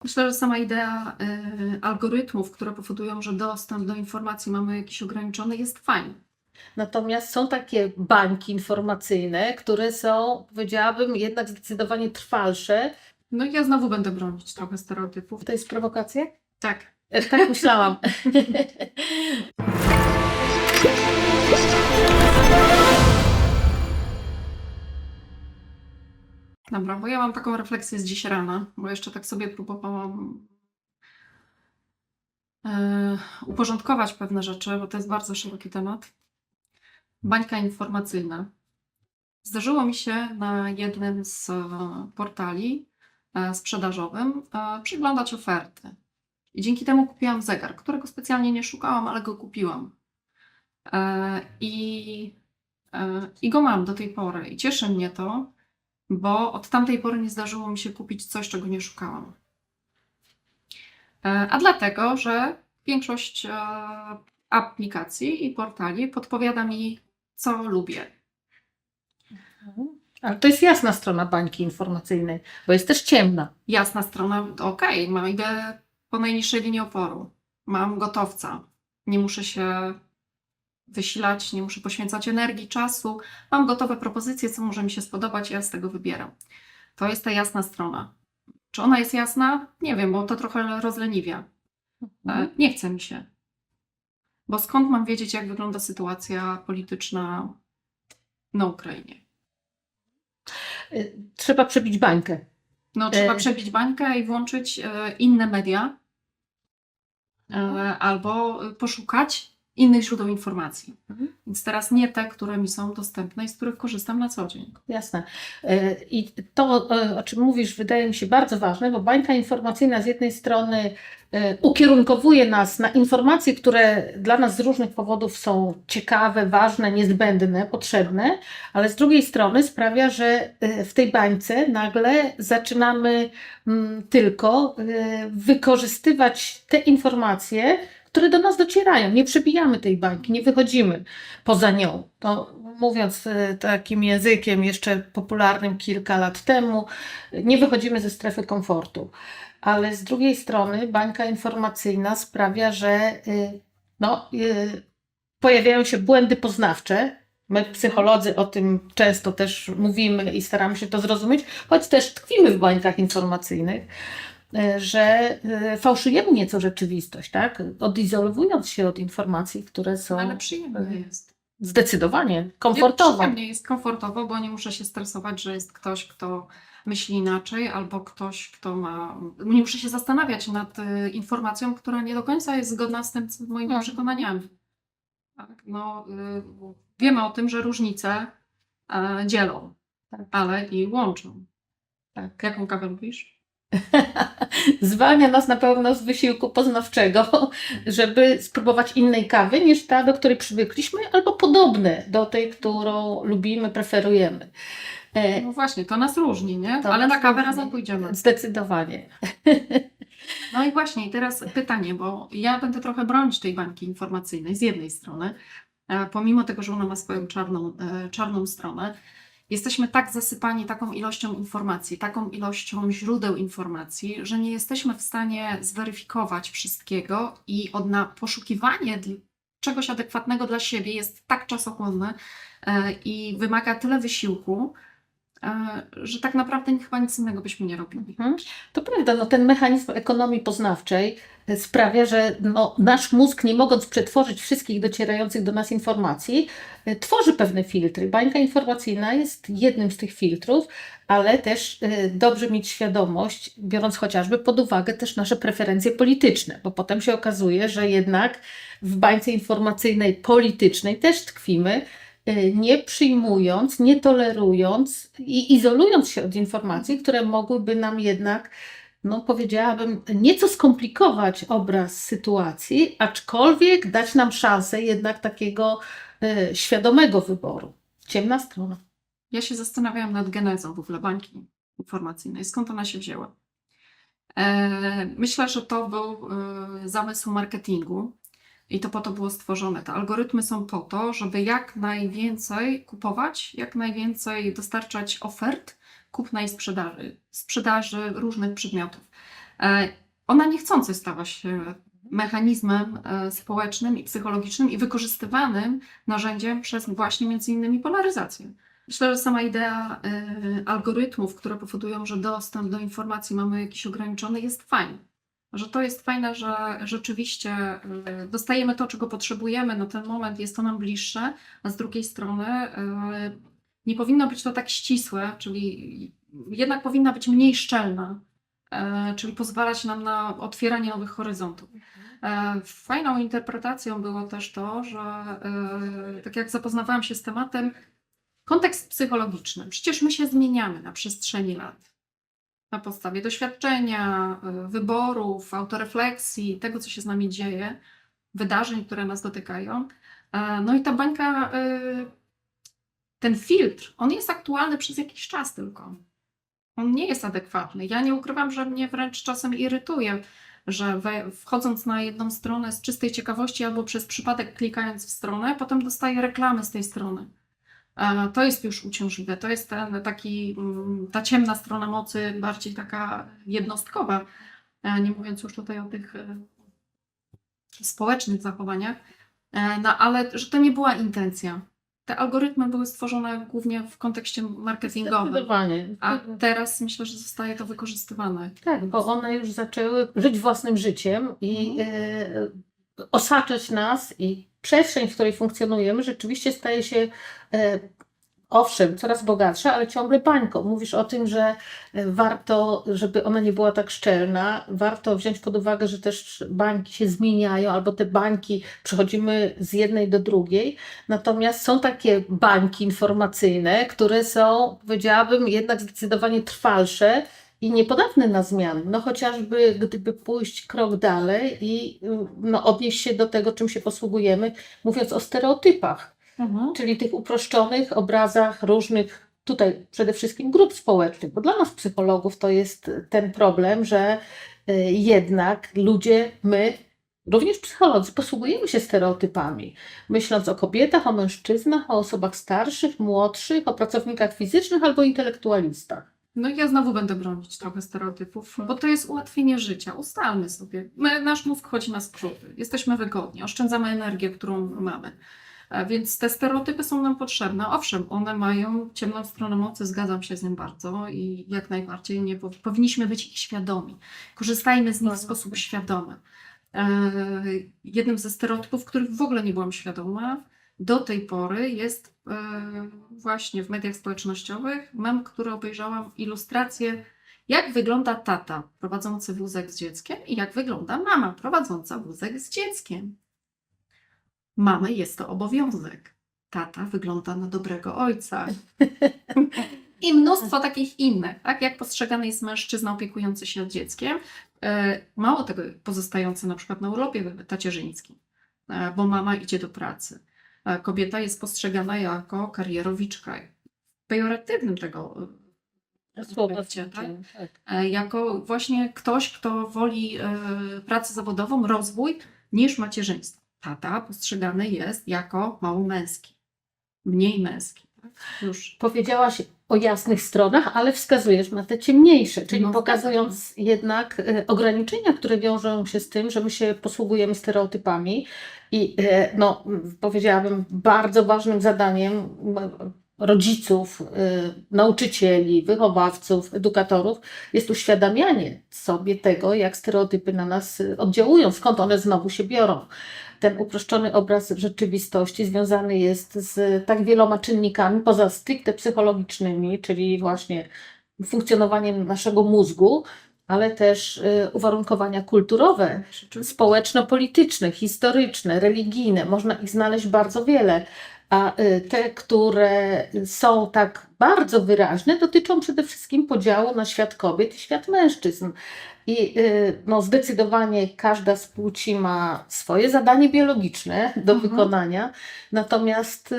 Myślę, że sama idea algorytmów, które powodują, że dostęp do informacji mamy jakiś ograniczony, jest fajna. Natomiast są takie bańki informacyjne, które są, powiedziałabym, jednak zdecydowanie trwalsze. No i ja znowu będę bronić trochę stereotypów. To jest prowokacja? Tak. Tak myślałam. Dobra, bo ja mam taką refleksję z dziś rana, bo jeszcze tak sobie próbowałam uporządkować pewne rzeczy, bo to jest bardzo szeroki temat. Bańka informacyjna. Zdarzyło mi się na jednym z portali sprzedażowym przeglądać oferty. I dzięki temu kupiłam zegar, którego specjalnie nie szukałam, ale go kupiłam. I go mam do tej pory. I cieszy mnie to, bo od tamtej pory nie zdarzyło mi się kupić coś, czego nie szukałam. A dlatego, że większość aplikacji i portali podpowiada mi, co lubię. Ale to jest jasna strona bańki informacyjnej, bo jest też ciemna. Jasna strona, okej, idę po najniższej linii oporu. Mam gotowca. Nie muszę się wysilać, nie muszę poświęcać energii, czasu. Mam gotowe propozycje, co może mi się spodobać, ja z tego wybieram. To jest ta jasna strona. Czy ona jest jasna? Nie wiem, bo to trochę rozleniwia. Nie chce mi się. Bo skąd mam wiedzieć, jak wygląda sytuacja polityczna na Ukrainie? Trzeba przebić bańkę. No, trzeba przebić bańkę i włączyć inne media albo poszukać innych źródeł informacji. Więc teraz nie te, które mi są dostępne i z których korzystam na co dzień. Jasne. I to, o czym mówisz, wydaje mi się bardzo ważne, bo bańka informacyjna z jednej strony ukierunkowuje nas na informacje, które dla nas z różnych powodów są ciekawe, ważne, niezbędne, potrzebne, ale z drugiej strony sprawia, że w tej bańce nagle zaczynamy tylko wykorzystywać te informacje, które do nas docierają. Nie przebijamy tej bańki, nie wychodzimy poza nią. To mówiąc takim językiem jeszcze popularnym kilka lat temu, nie wychodzimy ze strefy komfortu. Ale z drugiej strony bańka informacyjna sprawia, że pojawiają się błędy poznawcze. My, psycholodzy, o tym często też mówimy i staramy się to zrozumieć, choć też tkwimy w bańkach informacyjnych, że fałszujemy nieco rzeczywistość, tak? Odizolowując się od informacji, które są... Ale przyjemnie jest. Zdecydowanie, komfortowo. Przyjemnie jest komfortowo, bo nie muszę się stresować, że jest ktoś, kto myśli inaczej, albo ktoś, kto ma... Nie muszę się zastanawiać nad informacją, która nie do końca jest zgodna z tym, moimi przekonaniami. Tak, wiemy o tym, że różnice dzielą, ale i łączą. Tak. Jaką kawę lubisz? Zwalnia nas na pewno z wysiłku poznawczego, żeby spróbować innej kawy niż ta, do której przywykliśmy, albo podobne do tej, którą lubimy, preferujemy. No właśnie, to nas różni, nie? To Ale na nas kawę różni. razem pójdziemy. Zdecydowanie. No i właśnie, i teraz pytanie, bo ja będę trochę bronić tej bańki informacyjnej z jednej strony, pomimo tego, że ona ma swoją czarną stronę. Jesteśmy tak zasypani taką ilością informacji, taką ilością źródeł informacji, że nie jesteśmy w stanie zweryfikować wszystkiego i poszukiwanie czegoś adekwatnego dla siebie jest tak czasochłonne i wymaga tyle wysiłku, że tak naprawdę chyba nic innego byśmy nie robili. To prawda, ten mechanizm ekonomii poznawczej sprawia, że nasz mózg, nie mogąc przetworzyć wszystkich docierających do nas informacji, tworzy pewne filtry. Bańka informacyjna jest jednym z tych filtrów, ale też dobrze mieć świadomość, biorąc chociażby pod uwagę też nasze preferencje polityczne, bo potem się okazuje, że jednak w bańce informacyjnej politycznej też tkwimy, nie przyjmując, nie tolerując i izolując się od informacji, które mogłyby nam jednak, powiedziałabym, nieco skomplikować obraz sytuacji, aczkolwiek dać nam szansę jednak takiego świadomego wyboru. Ciemna strona. Ja się zastanawiałam nad genezą w ogóle bańki informacyjnej, skąd ona się wzięła. Myślę, że to był zamysł marketingu. I to po to było stworzone. Te algorytmy są po to, żeby jak najwięcej kupować, jak najwięcej dostarczać ofert kupna i sprzedaży różnych przedmiotów. Ona niechcący stała się mechanizmem społecznym i psychologicznym i wykorzystywanym narzędziem przez właśnie między innymi polaryzację. Myślę, że sama idea algorytmów, które powodują, że dostęp do informacji mamy jakiś ograniczony, jest fajna. Że to jest fajne, że rzeczywiście dostajemy to, czego potrzebujemy na ten moment, jest to nam bliższe, a z drugiej strony nie powinno być to tak ścisłe, czyli jednak powinna być mniej szczelna, czyli pozwalać nam na otwieranie nowych horyzontów. Fajną interpretacją było też to, że tak jak zapoznawałam się z tematem, kontekst psychologiczny. Przecież my się zmieniamy na przestrzeni lat. Na podstawie doświadczenia, wyborów, autorefleksji, tego, co się z nami dzieje, wydarzeń, które nas dotykają. No i ta bańka, ten filtr, on jest aktualny przez jakiś czas tylko. On nie jest adekwatny. Ja nie ukrywam, że mnie wręcz czasem irytuje, że wchodząc na jedną stronę z czystej ciekawości albo przez przypadek klikając w stronę, potem dostaję reklamy z tej strony. To jest już uciążliwe. To jest ta ciemna strona mocy, bardziej taka jednostkowa. Nie mówiąc już tutaj o tych społecznych zachowaniach. No ale że to nie była intencja. Te algorytmy były stworzone głównie w kontekście marketingowym. Zdecydowanie. A teraz myślę, że zostaje to wykorzystywane. Tak, bo one już zaczęły żyć własnym życiem i osaczać nas i przestrzeń, w której funkcjonujemy, rzeczywiście staje się owszem, coraz bogatsza, ale ciągle bańką. Mówisz o tym, że warto, żeby ona nie była tak szczelna, warto wziąć pod uwagę, że też bańki się zmieniają, albo te bańki przechodzimy z jednej do drugiej. Natomiast są takie bańki informacyjne, które są, powiedziałabym, jednak zdecydowanie trwalsze i niepodobne na zmiany. No chociażby gdyby pójść krok dalej i odnieść się do tego, czym się posługujemy, mówiąc o stereotypach. Czyli tych uproszczonych obrazach różnych, tutaj przede wszystkim grup społecznych, bo dla nas psychologów to jest ten problem, że jednak ludzie, my, również psycholodzy, posługujemy się stereotypami, myśląc o kobietach, o mężczyznach, o osobach starszych, młodszych, o pracownikach fizycznych albo intelektualistach. No i ja znowu będę bronić trochę stereotypów, bo to jest ułatwienie życia. Ustalmy sobie. Nasz mózg chodzi na skróty. Jesteśmy wygodni, oszczędzamy energię, którą mamy. Więc te stereotypy są nam potrzebne. Owszem, one mają ciemną stronę mocy, zgadzam się z nim bardzo i jak najbardziej nie powinniśmy być ich świadomi. Korzystajmy z nich w sposób świadomy. Jednym ze stereotypów, których w ogóle nie byłam świadoma do tej pory, jest właśnie w mediach społecznościowych mem, który obejrzałam, ilustrację, jak wygląda tata prowadzący wózek z dzieckiem i jak wygląda mama prowadząca wózek z dzieckiem. Mamy jest to obowiązek. Tata wygląda na dobrego ojca. I mnóstwo takich innych, tak? Jak postrzegany jest mężczyzna opiekujący się dzieckiem. Mało tego, pozostający na przykład na urlopie tacierzyńskim, bo mama idzie do pracy. Kobieta jest postrzegana jako karierowiczka. W pejoratywnym tego Słowa aspekcie, tak? Jako właśnie ktoś, kto woli pracę zawodową, rozwój, niż macierzyństwo. Tata postrzegany jest jako mało męski, mniej męski. Tak? Już. Powiedziałaś o jasnych stronach, ale wskazujesz na te ciemniejsze, czyli No, pokazując jednak ograniczenia, które wiążą się z tym, że my się posługujemy stereotypami i powiedziałabym, bardzo ważnym zadaniem rodziców, nauczycieli, wychowawców, edukatorów jest uświadamianie sobie tego, jak stereotypy na nas oddziałują, skąd one znowu się biorą. Ten uproszczony obraz rzeczywistości związany jest z tak wieloma czynnikami, poza stricte psychologicznymi, czyli właśnie funkcjonowaniem naszego mózgu, ale też uwarunkowania kulturowe, społeczno-polityczne, historyczne, religijne. Można ich znaleźć bardzo wiele. A te, które są tak bardzo wyraźne, dotyczą przede wszystkim podziału na świat kobiet i świat mężczyzn. I zdecydowanie każda z płci ma swoje zadanie biologiczne do wykonania, natomiast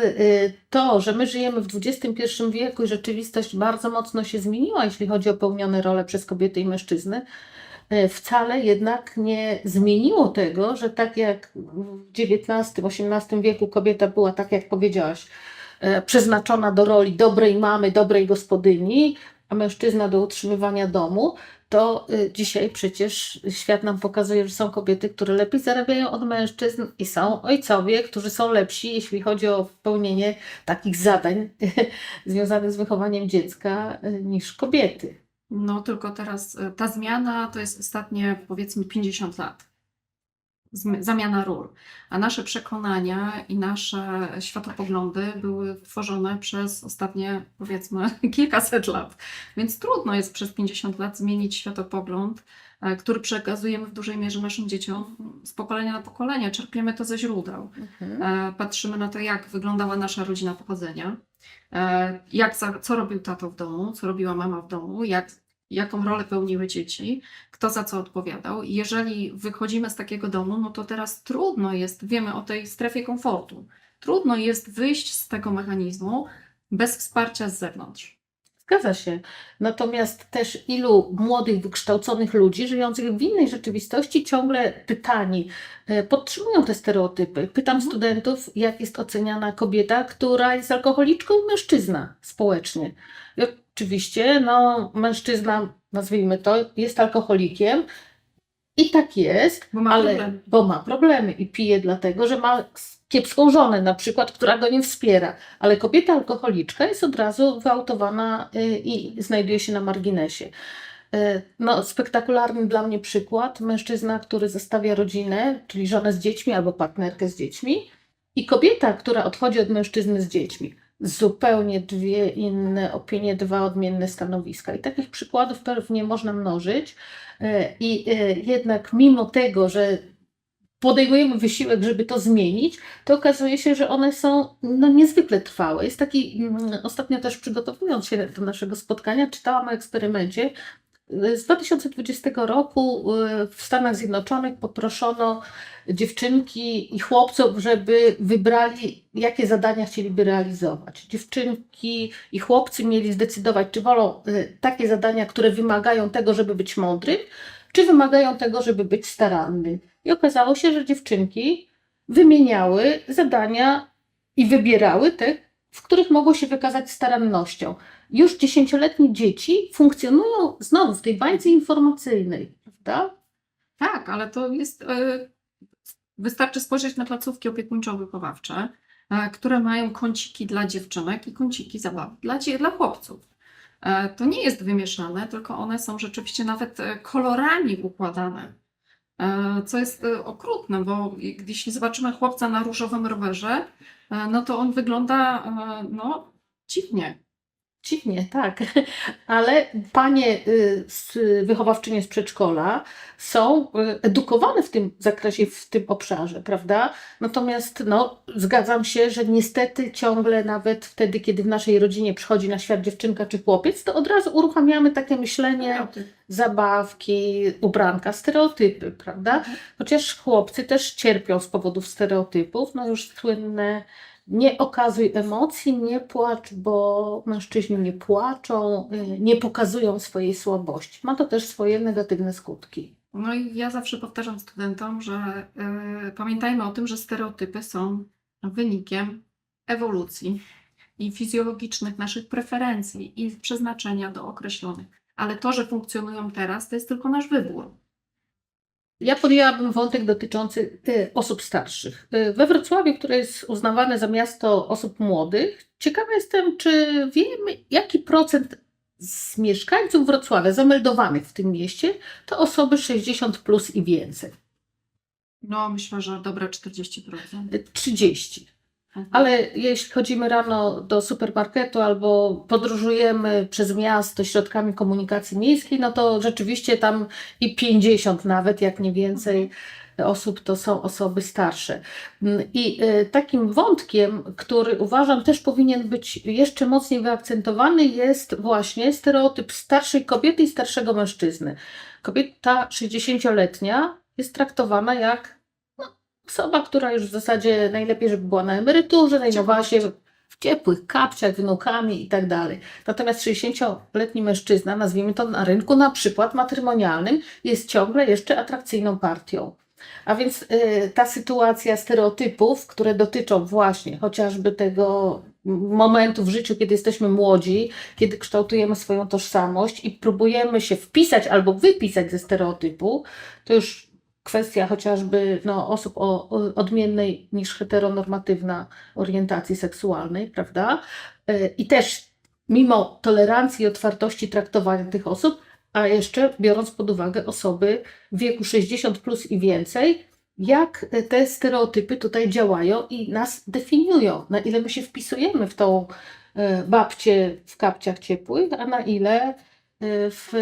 to, że my żyjemy w XXI wieku i rzeczywistość bardzo mocno się zmieniła, jeśli chodzi o pełnione role przez kobiety i mężczyzny, wcale jednak nie zmieniło tego, że tak jak w XIX-XVIII wieku kobieta była, tak jak powiedziałaś, przeznaczona do roli dobrej mamy, dobrej gospodyni, a mężczyzna do utrzymywania domu, to dzisiaj przecież świat nam pokazuje, że są kobiety, które lepiej zarabiają od mężczyzn i są ojcowie, którzy są lepsi, jeśli chodzi o pełnienie takich zadań związanych z wychowaniem dziecka niż kobiety. No tylko teraz ta zmiana to jest ostatnie powiedzmy 50 lat. Zamiana ról. A nasze przekonania i nasze światopoglądy były tworzone przez ostatnie powiedzmy kilkaset lat. Więc trudno jest przez 50 lat zmienić światopogląd, który przekazujemy w dużej mierze naszym dzieciom z pokolenia na pokolenie. Czerpiemy to ze źródeł. Patrzymy na to, jak wyglądała nasza rodzina pochodzenia, co robił tato w domu, co robiła mama w domu, jaką rolę pełniły dzieci, kto za co odpowiadał. I jeżeli wychodzimy z takiego domu, no to teraz trudno jest, wiemy o tej strefie komfortu, trudno jest wyjść z tego mechanizmu bez wsparcia z zewnątrz. Zgadza się. Natomiast też ilu młodych, wykształconych ludzi żyjących w innej rzeczywistości ciągle pytani podtrzymują te stereotypy. Pytam studentów, jak jest oceniana kobieta, która jest alkoholiczką i mężczyzna społecznie. I oczywiście, no, mężczyzna, nazwijmy to, jest alkoholikiem i tak jest, Bo ma ale problemy. bo ma problemy i pije dlatego, że ma kiepską żonę na przykład, która go nie wspiera. Ale kobieta alkoholiczka jest od razu wyautowana i znajduje się na marginesie. No, spektakularny dla mnie przykład. Mężczyzna, który zostawia rodzinę, czyli żonę z dziećmi albo partnerkę z dziećmi, i kobieta, która odchodzi od mężczyzny z dziećmi. Zupełnie dwie inne opinie, dwa odmienne stanowiska. I takich przykładów pewnie można mnożyć. Jednak mimo tego, że podejmujemy wysiłek, żeby to zmienić, to okazuje się, że one są no, niezwykle trwałe. Jest taki, ostatnio też przygotowując się do naszego spotkania, czytałam o eksperymencie. Z 2020 roku w Stanach Zjednoczonych poproszono dziewczynki i chłopców, żeby wybrali, jakie zadania chcieliby realizować. Dziewczynki i chłopcy mieli zdecydować, czy wolą takie zadania, które wymagają tego, żeby być mądrym, czy wymagają tego, żeby być starannym. I okazało się, że dziewczynki wymieniały zadania i wybierały te, w których mogło się wykazać starannością. Już 10-letnie dzieci funkcjonują znowu w tej bańce informacyjnej, prawda? Tak, ale to jest. Wystarczy spojrzeć na placówki opiekuńczo-wychowawcze, które mają kąciki dla dziewczynek i kąciki zabaw dla chłopców. To nie jest wymieszane, tylko one są rzeczywiście nawet kolorami układane. Co jest okrutne, bo jeśli zobaczymy chłopca na różowym rowerze, no to on wygląda no, dziwnie. Dziwnie, tak. Ale panie wychowawczynie z przedszkola są edukowane w tym zakresie, w tym obszarze, prawda? Natomiast no, zgadzam się, że niestety ciągle nawet wtedy, kiedy w naszej rodzinie przychodzi na świat dziewczynka czy chłopiec, to od razu uruchamiamy takie myślenie, zabawki, ubranka, stereotypy, prawda? Chociaż chłopcy też cierpią z powodów stereotypów, no już słynne nie okazuj emocji, nie płacz, bo mężczyźni nie płaczą, nie pokazują swojej słabości. Ma to też swoje negatywne skutki. No i ja zawsze powtarzam studentom, że pamiętajmy o tym, że stereotypy są wynikiem ewolucji i fizjologicznych naszych preferencji i przeznaczenia do określonych. Ale to, że funkcjonują teraz, to jest tylko nasz wybór. Ja podjęłabym wątek dotyczący osób starszych. We Wrocławiu, które jest uznawane za miasto osób młodych, ciekawa jestem, czy wiemy, jaki procent z mieszkańców Wrocławia zameldowanych w tym mieście to osoby 60 plus i więcej. No myślę, że dobre 40%. 30. Ale jeśli chodzimy rano do supermarketu albo podróżujemy przez miasto środkami komunikacji miejskiej, no to rzeczywiście tam i 50 nawet, jak nie więcej osób to są osoby starsze. I takim wątkiem, który uważam też powinien być jeszcze mocniej wyakcentowany, jest właśnie stereotyp starszej kobiety i starszego mężczyzny. Kobieta 60-letnia jest traktowana jak osoba, która już w zasadzie najlepiej, żeby była na emeryturze, zajmowała się w ciepłych kapciach, wnukami i tak dalej. Natomiast 60-letni mężczyzna, nazwijmy to na rynku na przykład matrymonialnym, jest ciągle jeszcze atrakcyjną partią. A więc ta sytuacja stereotypów, które dotyczą właśnie chociażby tego momentu w życiu, kiedy jesteśmy młodzi, kiedy kształtujemy swoją tożsamość i próbujemy się wpisać albo wypisać ze stereotypu, to już kwestia chociażby osób o odmiennej niż heteronormatywna orientacji seksualnej, prawda? I też mimo tolerancji i otwartości traktowania tych osób, a jeszcze biorąc pod uwagę osoby w wieku 60 plus i więcej, jak te stereotypy tutaj działają i nas definiują, na ile my się wpisujemy w tą babcię w kapciach ciepłych, a na ile w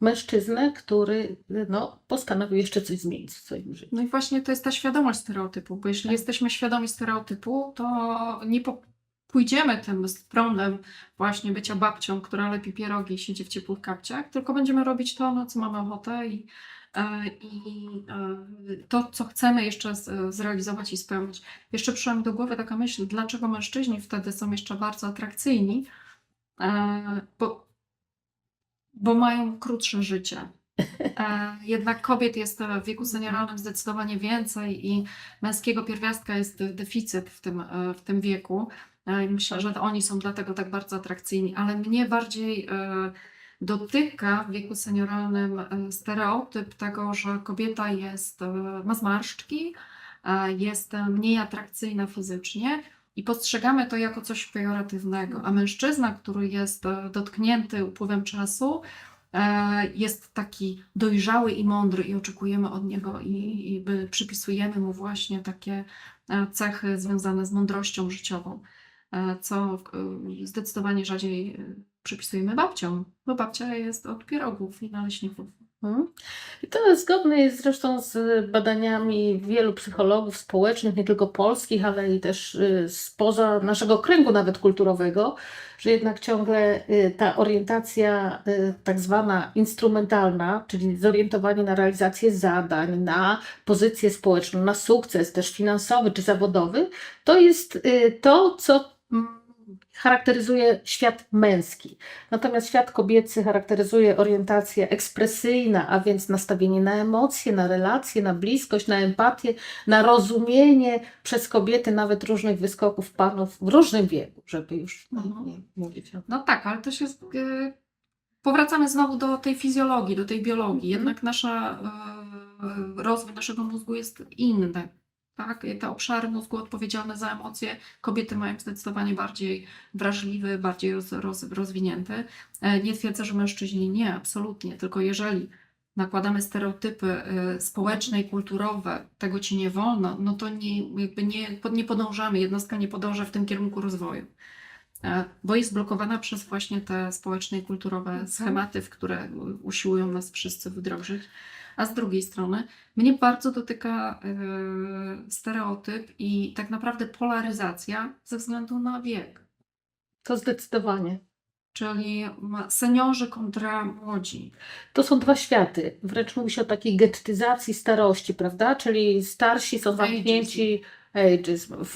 mężczyznę, który postanowił jeszcze coś zmienić w swoim życiu. No i właśnie to jest ta świadomość stereotypu, bo jeśli Tak. jesteśmy świadomi stereotypu, to nie pójdziemy tym stronę właśnie bycia babcią, która lepi pierogi i siedzi w ciepłych kapciach, tylko będziemy robić to, na co mamy ochotę i to, co chcemy jeszcze zrealizować i spełnić. Jeszcze przyszła mi do głowy taka myśl, dlaczego mężczyźni wtedy są jeszcze bardzo atrakcyjni, bo mają krótsze życie. Jednak kobiet jest w wieku senioralnym zdecydowanie więcej i męskiego pierwiastka jest deficyt w tym wieku. I myślę, że to oni są dlatego tak bardzo atrakcyjni, ale mnie bardziej dotyka w wieku senioralnym stereotyp tego, że kobieta ma zmarszczki, jest mniej atrakcyjna fizycznie i postrzegamy to jako coś pejoratywnego, a mężczyzna, który jest dotknięty upływem czasu, jest taki dojrzały i mądry i oczekujemy od niego i przypisujemy mu właśnie takie cechy związane z mądrością życiową, co zdecydowanie rzadziej przypisujemy babciom, bo babcia jest od pierogów i naleśników. I to zgodne jest zresztą z badaniami wielu psychologów społecznych, nie tylko polskich, ale i też spoza naszego kręgu nawet kulturowego, że jednak ciągle ta orientacja tak zwana instrumentalna, czyli zorientowanie na realizację zadań, na pozycję społeczną, na sukces też finansowy czy zawodowy, to jest to, co charakteryzuje świat męski. Natomiast świat kobiecy charakteryzuje orientację ekspresyjna, a więc nastawienie na emocje, na relacje, na bliskość, na empatię, na rozumienie przez kobiety nawet różnych wyskoków panów w różnym wieku, żeby już nie mówić. No tak, ale też jest... Powracamy znowu do tej fizjologii, do tej biologii. Jednak rozwój naszego mózgu jest inny. Tak? Te obszary mózgu odpowiedzialne za emocje kobiety mają zdecydowanie bardziej wrażliwy, bardziej rozwinięty. Nie twierdzę, że mężczyźni nie, absolutnie. Tylko jeżeli nakładamy stereotypy społeczne i kulturowe, tego ci nie wolno, no to nie podążamy, jednostka nie podąża w tym kierunku rozwoju. Bo jest blokowana przez właśnie te społeczne i kulturowe schematy, w które usiłują nas wszyscy wdrożyć. A z drugiej strony mnie bardzo dotyka stereotyp i tak naprawdę polaryzacja ze względu na wiek. To zdecydowanie. Czyli seniorzy kontra młodzi. To są dwa światy. Wręcz mówi się o takiej gettyzacji starości, prawda? Czyli starsi są zamknięci ageism w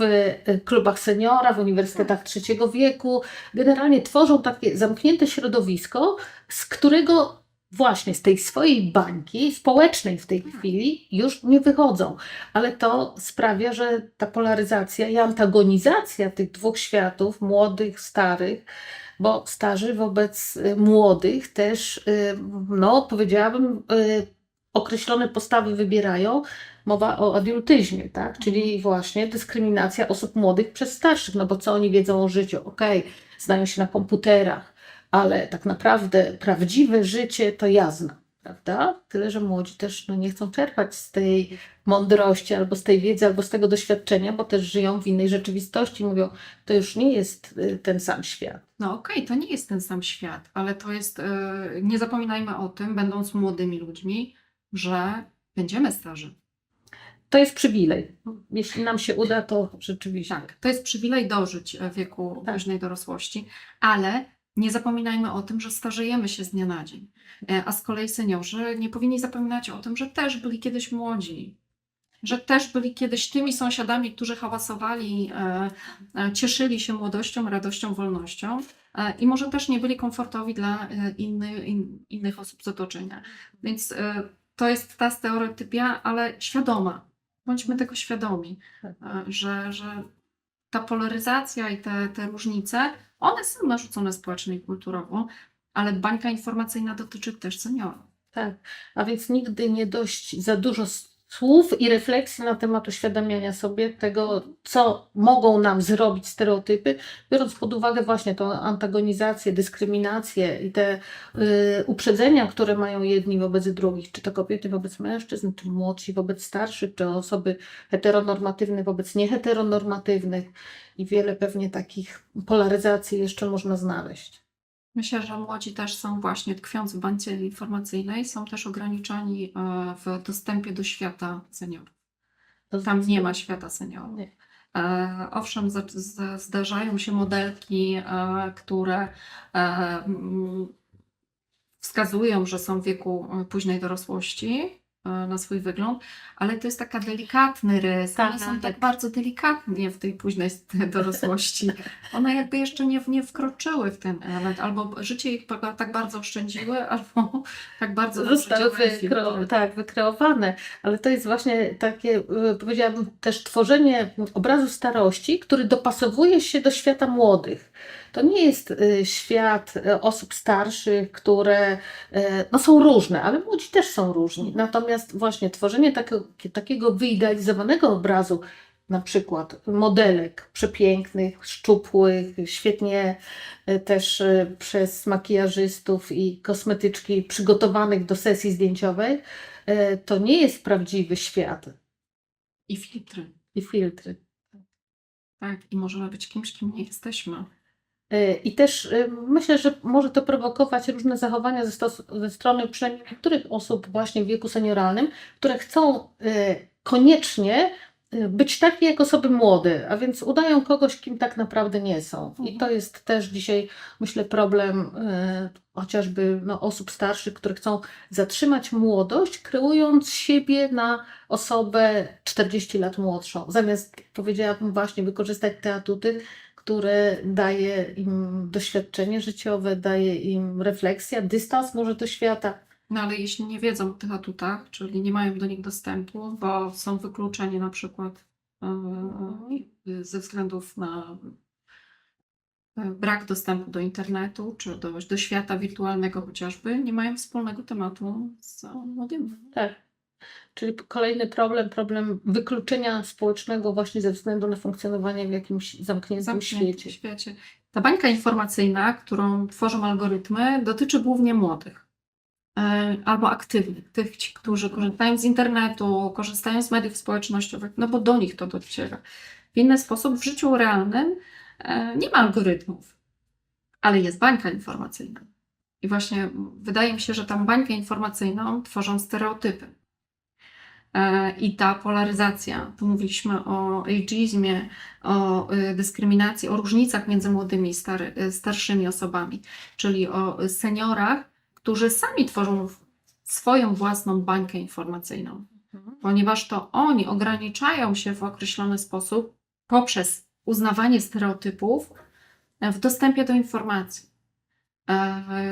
klubach seniora, w uniwersytetach trzeciego wieku. Generalnie tworzą takie zamknięte środowisko, z którego właśnie z tej swojej bańki społecznej w tej chwili już nie wychodzą. Ale to sprawia, że ta polaryzacja i antagonizacja tych dwóch światów, młodych, starych, bo starzy wobec młodych też, powiedziałabym, określone postawy wybierają. Mowa o adultyzmie, tak? Czyli właśnie dyskryminacja osób młodych przez starszych, no bo co oni wiedzą o życiu? Okej, znają się na komputerach, ale tak naprawdę prawdziwe życie to ja znam, prawda? Tyle, że młodzi też nie chcą czerpać z tej mądrości, albo z tej wiedzy, albo z tego doświadczenia, bo też żyją w innej rzeczywistości. Mówią, to już nie jest ten sam świat. No okej, to nie jest ten sam świat, ale to jest, nie zapominajmy o tym, będąc młodymi ludźmi, że będziemy starzy. To jest przywilej. Jeśli nam się uda, to rzeczywiście. Tak, to jest przywilej dożyć w wieku późnej dorosłości, ale nie zapominajmy o tym, że starzejemy się z dnia na dzień. A z kolei seniorzy nie powinni zapominać o tym, że też byli kiedyś młodzi, że też byli kiedyś tymi sąsiadami, którzy hałasowali, cieszyli się młodością, radością, wolnością i może też nie byli komfortowi dla innych osób z otoczenia. Więc to jest ta stereotypia, ale świadoma. Bądźmy tego świadomi, że ta polaryzacja i te różnice, one są narzucone społecznie i kulturowo, ale bańka informacyjna dotyczy też seniorów. Tak, a więc nigdy nie dość za dużo słów i refleksji na temat uświadamiania sobie tego, co mogą nam zrobić stereotypy, biorąc pod uwagę właśnie tą antagonizację, dyskryminację i te uprzedzenia, które mają jedni wobec drugich, czy to kobiety wobec mężczyzn, czy młodsi wobec starszych, czy osoby heteronormatywne wobec nieheteronormatywnych i wiele pewnie takich polaryzacji jeszcze można znaleźć. Myślę, że młodzi też są właśnie tkwiąc w bańce informacyjnej, są też ograniczani w dostępie do świata seniorów. To Tam nie ma świata seniorów. Nie. Owszem, zdarzają się modelki, które wskazują, że są w wieku późnej dorosłości na swój wygląd, ale to jest taka delikatny rys. Tak, One są tak tak. bardzo delikatnie w tej późnej dorosłości. One jakby jeszcze nie wkroczyły w ten element, albo życie ich tak bardzo oszczędziły, albo tak bardzo Zostały dobrze działają. tak, wykreowane, ale to jest właśnie takie, powiedziałabym, też tworzenie obrazu starości, który dopasowuje się do świata młodych. To nie jest świat osób starszych, które no, są różne, ale młodzi też są różni. Natomiast właśnie tworzenie takiego wyidealizowanego obrazu, na przykład modelek przepięknych, szczupłych, świetnie też przez makijażystów i kosmetyczki przygotowanych do sesji zdjęciowej, to nie jest prawdziwy świat I filtry. i filtry. Tak, i możemy być kimś, kim nie jesteśmy. I też myślę, że może to prowokować różne zachowania ze strony przynajmniej niektórych osób właśnie w wieku senioralnym, które chcą koniecznie być takie jak osoby młode, a więc udają kogoś, kim tak naprawdę nie są. I to jest też dzisiaj, myślę, problem chociażby no, osób starszych, które chcą zatrzymać młodość, kreując siebie na osobę 40 lat młodszą. Zamiast, powiedziałabym, właśnie wykorzystać te atuty, które daje im doświadczenie życiowe, daje im refleksja, dystans może do świata. No ale jeśli nie wiedzą o tych atutach, czyli nie mają do nich dostępu, bo są wykluczeni na przykład ze względów na brak dostępu do internetu, czy do świata wirtualnego chociażby, nie mają wspólnego tematu z młodymi. Tak. Czyli kolejny problem wykluczenia społecznego właśnie ze względu na funkcjonowanie w jakimś zamkniętym świecie. Ta bańka informacyjna, którą tworzą algorytmy, dotyczy głównie młodych albo aktywnych, tych, którzy korzystają z internetu, korzystają z mediów społecznościowych, no bo do nich to dociera. W inny sposób w życiu realnym nie ma algorytmów, ale jest bańka informacyjna. I właśnie wydaje mi się, że tą bańkę informacyjną tworzą stereotypy. I ta polaryzacja, tu mówiliśmy o ageizmie, o dyskryminacji, o różnicach między młodymi i starszymi osobami, czyli o seniorach, którzy sami tworzą swoją własną bańkę informacyjną, ponieważ to oni ograniczają się w określony sposób poprzez uznawanie stereotypów w dostępie do informacji.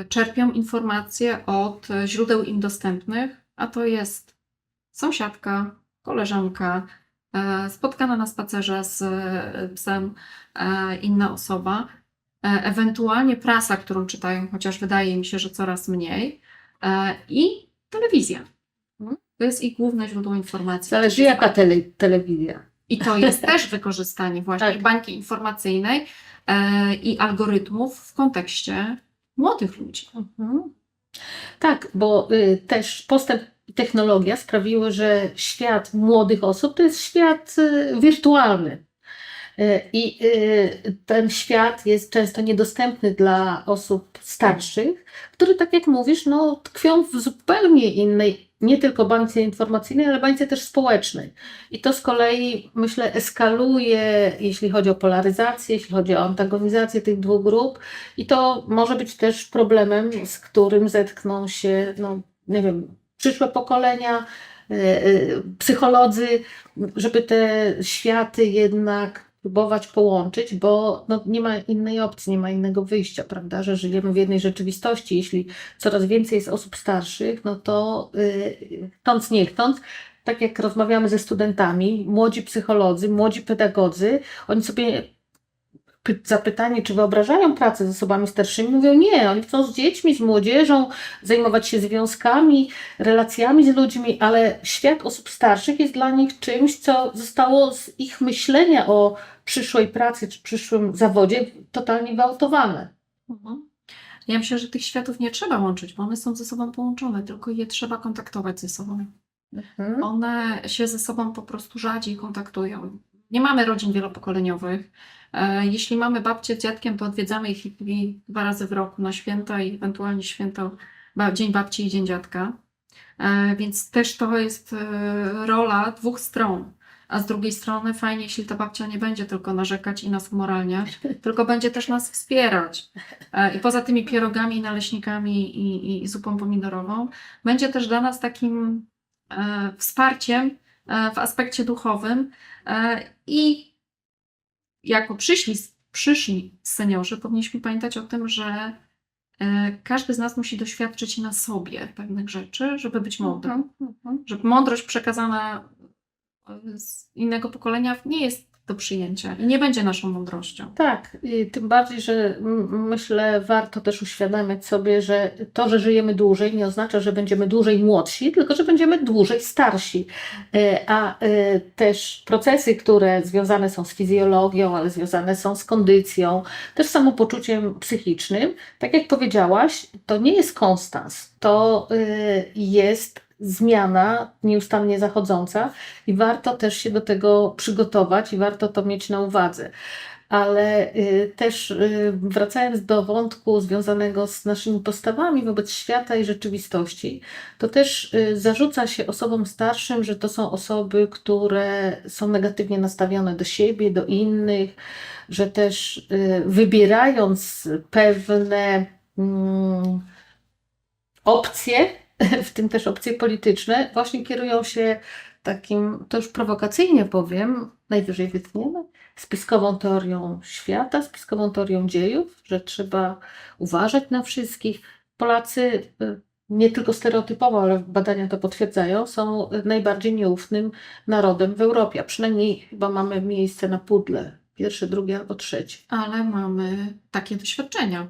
Czerpią informacje od źródeł im dostępnych, a to jest sąsiadka, koleżanka, spotkana na spacerze z psem inna osoba, ewentualnie prasa, którą czytają, chociaż wydaje mi się, że coraz mniej, i telewizja. To jest ich główne źródło informacji. Zależy jaka telewizja. I to jest też wykorzystanie właśnie Tak. bańki informacyjnej i algorytmów w kontekście młodych ludzi. Tak, bo też postęp i technologia sprawiły, że świat młodych osób to jest świat wirtualny. I ten świat jest często niedostępny dla osób starszych, które, tak jak mówisz, no, tkwią w zupełnie innej, nie tylko bańce informacyjnej, ale bańce też społecznej. I to z kolei, myślę, eskaluje, jeśli chodzi o polaryzację, jeśli chodzi o antagonizację tych dwóch grup. I to może być też problemem, z którym zetkną się, no, nie wiem, przyszłe pokolenia, psycholodzy, żeby te światy jednak próbować połączyć, bo no, nie ma innej opcji, nie ma innego wyjścia, prawda, że żyjemy w jednej rzeczywistości. Jeśli coraz więcej jest osób starszych, no to chcąc nie chcąc, tak jak rozmawiamy ze studentami, młodzi psycholodzy, młodzi pedagodzy, oni sobie zapytani, czy wyobrażają pracę z osobami starszymi, mówią nie, oni chcą z dziećmi, z młodzieżą, zajmować się związkami, relacjami z ludźmi, ale świat osób starszych jest dla nich czymś, co zostało z ich myślenia o przyszłej pracy czy przyszłym zawodzie totalnie wyautowane. Mhm. Ja myślę, że tych światów nie trzeba łączyć, bo one są ze sobą połączone, tylko je trzeba kontaktować ze sobą. Mhm. One się ze sobą po prostu rzadziej kontaktują. Nie mamy rodzin wielopokoleniowych. Jeśli mamy babcię z dziadkiem, to odwiedzamy ich 2 razy w roku na święta i ewentualnie święto, Dzień Babci i Dzień Dziadka. Więc też to jest rola 2 stron. A z drugiej strony fajnie, jeśli ta babcia nie będzie tylko narzekać i nas umoralniać, tylko będzie też nas wspierać. I poza tymi pierogami, naleśnikami i zupą pomidorową, będzie też dla nas takim wsparciem w aspekcie duchowym. I jako przyszli seniorzy powinniśmy pamiętać o tym, że każdy z nas musi doświadczyć na sobie pewnych rzeczy, żeby być mądrym. Żeby mądrość przekazana z innego pokolenia nie jest do przyjęcia i nie będzie naszą mądrością. Tak, i tym bardziej, że myślę, warto też uświadamiać sobie, że to, że żyjemy dłużej, nie oznacza, że będziemy dłużej młodsi, tylko że będziemy dłużej starsi. A też procesy, które związane są z fizjologią, ale związane są z kondycją, też samopoczuciem psychicznym, tak jak powiedziałaś, to nie jest konstans, to jest zmiana nieustannie zachodząca i warto też się do tego przygotować i warto to mieć na uwadze. Ale też wracając do wątku związanego z naszymi postawami wobec świata i rzeczywistości, to też zarzuca się osobom starszym, że to są osoby, które są negatywnie nastawione do siebie, do innych, że też wybierając pewne opcje, w tym też opcje polityczne, właśnie kierują się takim, to już prowokacyjnie powiem, najwyżej wytniemy, spiskową teorią świata, spiskową teorią dziejów, że trzeba uważać na wszystkich. Polacy, nie tylko stereotypowo, ale badania to potwierdzają, są najbardziej nieufnym narodem w Europie, a przynajmniej chyba mamy miejsce na pudle, pierwsze, drugie albo trzecie. Ale mamy takie doświadczenia.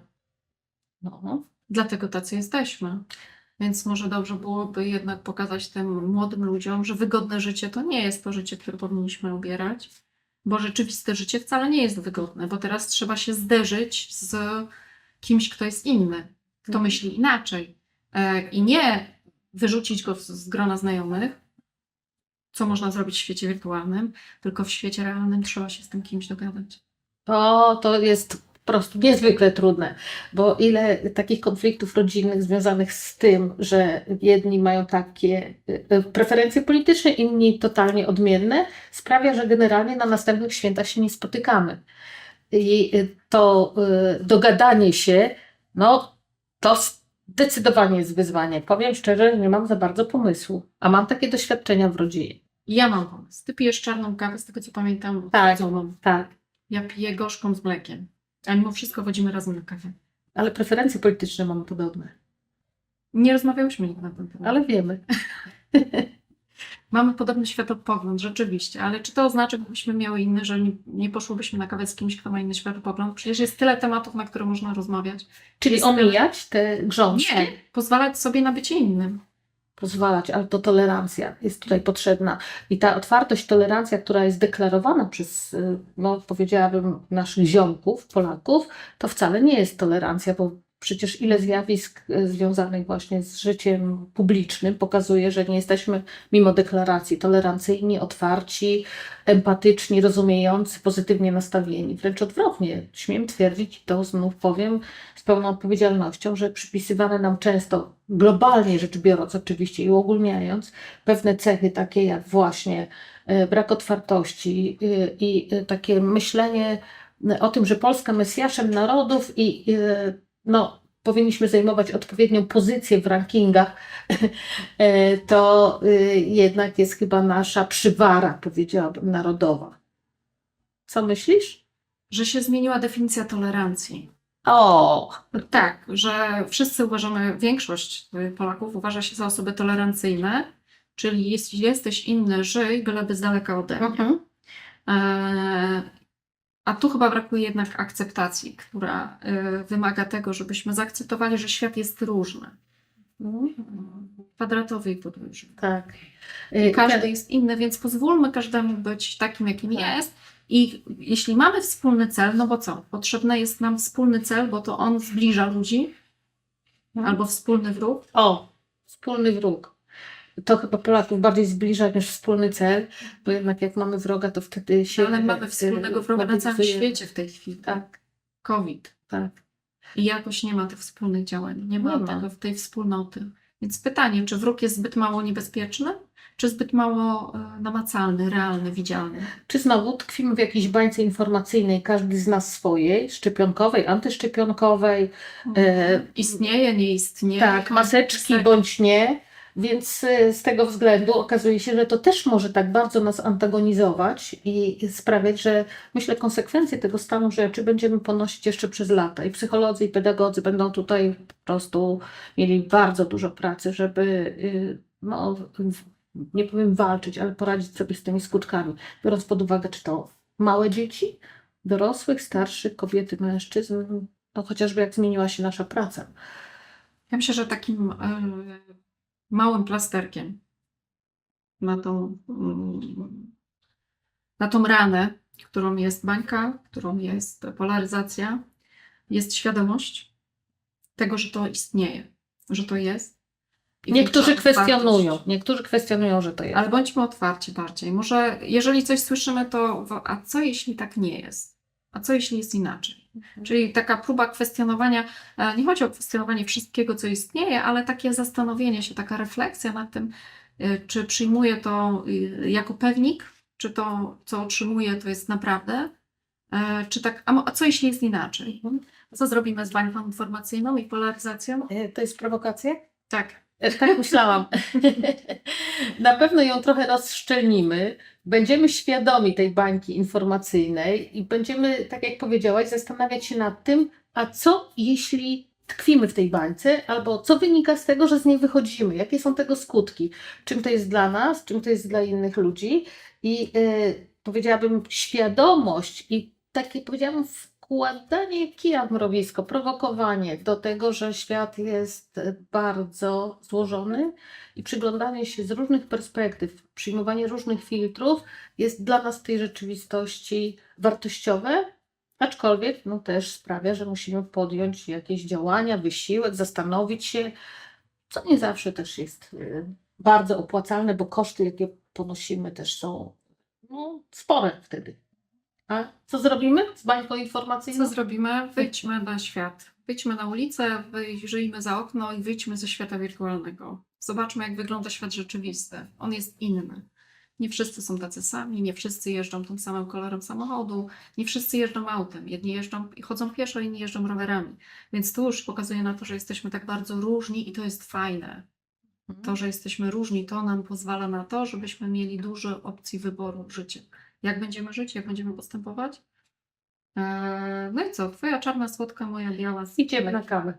No. Dlatego tacy jesteśmy. Więc może dobrze byłoby jednak pokazać tym młodym ludziom, że wygodne życie to nie jest to życie, które powinniśmy ubierać, bo rzeczywiste życie wcale nie jest wygodne, bo teraz trzeba się zderzyć z kimś, kto jest inny, kto myśli inaczej i nie wyrzucić go z grona znajomych, co można zrobić w świecie wirtualnym, tylko w świecie realnym trzeba się z tym kimś dogadać. To jest po prostu niezwykle trudne, bo ile takich konfliktów rodzinnych związanych z tym, że jedni mają takie preferencje polityczne, inni totalnie odmienne, sprawia, że generalnie na następnych świętach się nie spotykamy. I to dogadanie się, no to zdecydowanie jest wyzwanie. Powiem szczerze, nie mam za bardzo pomysłu, a mam takie doświadczenia w rodzinie. Ja mam pomysł. Ty pijesz czarną kawę, z tego co pamiętam, Tak. słodzoną. Tak, Ja piję gorzką z mlekiem. A mimo wszystko chodzimy razem na kawę. ale preferencje polityczne mamy podobne. Nie rozmawiałyśmy nigdy na ten temat. Ale wiemy. Mamy podobny światopogląd, rzeczywiście, ale czy to oznacza, gdybyśmy miały inny, że nie poszłybyśmy na kawę z kimś, kto ma inny światopogląd? Przecież jest tyle tematów, na które można rozmawiać. Czyli Jest omijać te grządki? Nie, pozwalać sobie na bycie innym. Pozwalać, ale to tolerancja jest tutaj potrzebna. I ta otwartość, tolerancja, która jest deklarowana przez, no powiedziałabym, naszych ziomków, Polaków, to wcale nie jest tolerancja, bo przecież ile zjawisk związanych właśnie z życiem publicznym pokazuje, że nie jesteśmy mimo deklaracji tolerancyjni, otwarci, empatyczni, rozumiejący, pozytywnie nastawieni. Wręcz odwrotnie. Śmiem twierdzić, i to znów powiem z pełną odpowiedzialnością, że przypisywane nam często, globalnie rzecz biorąc oczywiście i uogólniając, pewne cechy takie jak właśnie brak otwartości i takie myślenie o tym, że Polska Mesjaszem narodów i no, powinniśmy zajmować odpowiednią pozycję w rankingach, to jednak jest chyba nasza przywara, powiedziałabym, narodowa. Co myślisz? Że się zmieniła definicja tolerancji. O, Tak, że wszyscy uważamy, większość Polaków uważa się za osoby tolerancyjne, Czyli jeśli jesteś inny, żyj, byleby z daleka ode mnie. Mhm. A tu chyba brakuje jednak akceptacji, która wymaga tego, żebyśmy zaakceptowali, że świat jest różny. Kwadratowy i podróży. Tak. I każdy jest inny, więc pozwólmy każdemu być takim, jakim Tak. jest. I jeśli mamy wspólny cel, no bo co? Potrzebny jest nam wspólny cel, bo to on zbliża ludzi, albo wspólny wróg. O, wspólny wróg. To chyba Polaków bardziej zbliża niż wspólny cel, bo jednak jak mamy wroga, to wtedy się... Ale mamy wspólnego wroga na całym mobilizujemy. świecie w tej chwili. Tak, COVID. tak. I jakoś nie ma tych wspólnych działań, nie ma Nie ma. tego, tej wspólnoty. Więc pytanie, czy wróg jest zbyt mało niebezpieczny, czy zbyt mało namacalny, realny, widzialny? Czy znowu tkwimy w jakiejś bańce informacyjnej, każdy z nas swojej, szczepionkowej, antyszczepionkowej, Istnieje, nie istnieje. tak, maseczki bądź nie, więc z tego względu okazuje się, że to też może tak bardzo nas antagonizować i sprawiać, że myślę, konsekwencje tego stanu rzeczy będziemy ponosić jeszcze przez lata. I psycholodzy, i pedagodzy będą tutaj po prostu mieli bardzo dużo pracy, żeby, no, nie powiem walczyć, ale poradzić sobie z tymi skutkami. Biorąc pod uwagę, czy to małe dzieci, dorosłych, starszych, kobiety, mężczyzn, no chociażby jak zmieniła się nasza praca. Ja myślę, że takim małym plasterkiem na tą ranę, którą jest bańka, którą jest polaryzacja, jest świadomość tego, że to istnieje, że to jest. I Niektórzy większa kwestionują, otwartość. że to jest. Ale bądźmy otwarci bardziej. Może jeżeli coś słyszymy, to a co jeśli tak nie jest? A co jeśli jest inaczej? Czyli taka próba kwestionowania, nie chodzi o kwestionowanie wszystkiego, co istnieje, ale takie zastanowienie się, taka refleksja nad tym, czy przyjmuję to jako pewnik, czy to, co otrzymuję, to jest naprawdę, czy tak, a co jeśli jest inaczej? Co zrobimy z bańką informacyjną i polaryzacją? To jest prowokacja? Tak. Tak myślałam. Na pewno ją trochę rozszczelnimy. Będziemy świadomi tej bańki informacyjnej i będziemy, tak jak powiedziałaś, zastanawiać się nad tym, a co jeśli tkwimy w tej bańce, albo co wynika z tego, że z niej wychodzimy, jakie są tego skutki, czym to jest dla nas, czym to jest dla innych ludzi. I powiedziałabym świadomość i takie, powiedziałabym, wkładanie kija w mrowisko, prowokowanie do tego, że świat jest bardzo złożony i przyglądanie się z różnych perspektyw, przyjmowanie różnych filtrów jest dla nas w tej rzeczywistości wartościowe, aczkolwiek no, też sprawia, że musimy podjąć jakieś działania, wysiłek, zastanowić się, co nie zawsze też jest bardzo opłacalne, bo koszty, jakie ponosimy, też są no, spore wtedy. A co zrobimy z bańką informacyjną? Co zrobimy? Wyjdźmy na świat. Wyjdźmy na ulicę, wyjrzyjmy za okno i wyjdźmy ze świata wirtualnego. Zobaczmy, jak wygląda świat rzeczywisty. On jest inny. Nie wszyscy są tacy sami, nie wszyscy jeżdżą tym samym kolorem samochodu, nie wszyscy jeżdżą autem. Jedni chodzą pieszo, inni jeżdżą rowerami. Więc tu już pokazuje na to, że jesteśmy tak bardzo różni i to jest fajne. To, że jesteśmy różni, to nam pozwala na to, żebyśmy mieli dużo opcji wyboru w życiu. Jak będziemy żyć, jak będziemy postępować? No i co? Twoja czarna słodka, moja biała. Idziemy na kawę.